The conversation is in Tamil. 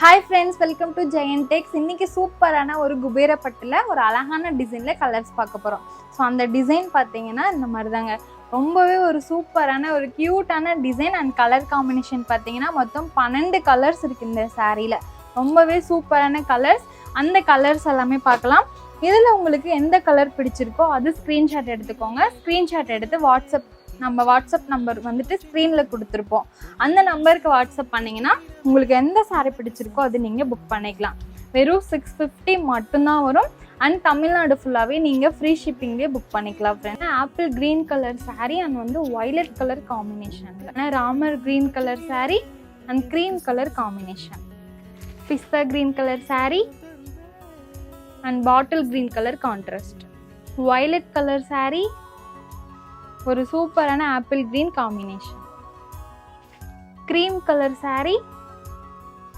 Hi friends, welcome to Jeyan techs. இன்றைக்கி சூப்பரான ஒரு குபேர பட்டில் ஒரு அழகான டிசைனில் கலர்ஸ் பார்க்க போகிறோம். ஸோ அந்த டிசைன் பார்த்தீங்கன்னா இந்த மாதிரி தாங்க. ரொம்பவே ஒரு சூப்பரான ஒரு க்யூட்டான டிசைன் அண்ட் கலர் காம்பினேஷன் பார்த்தீங்கன்னா மொத்தம் 12 கலர்ஸ் இருக்குது இந்த சாரியில். ரொம்பவே சூப்பரான கலர்ஸ். அந்த கலர்ஸ் எல்லாமே பார்க்கலாம். இதில் உங்களுக்கு எந்த கலர் பிடிச்சிருக்கோ அது ஸ்க்ரீன்ஷாட் எடுத்துக்கோங்க. ஸ்க்ரீன்ஷாட் எடுத்து நம்ம வாட்ஸ்அப் நம்பர் வந்துட்டு ஸ்க்ரீனில் கொடுத்துருப்போம். அந்த நம்பருக்கு வாட்ஸ்அப் பண்ணிங்கன்னா உங்களுக்கு எந்த சாரீ பிடிச்சிருக்கோ அது நீங்கள் புக் பண்ணிக்கலாம். வெறும் 650 மட்டும்தான் வரும். அண்ட் தமிழ்நாடு ஃபுல்லாகவே நீங்கள் ஃப்ரீ ஷிப்பிங்லேயே புக் பண்ணிக்கலாம் friend. Apple green colour sari and வந்து வயலட் கலர் காம்பினேஷனில் Ramar green colour sari and cream colour combination, பிஸ்தா green colour sari and bottle green colour contrast, violet colour sari, ஒரு சூப்பரான apple green combination, cream colour sari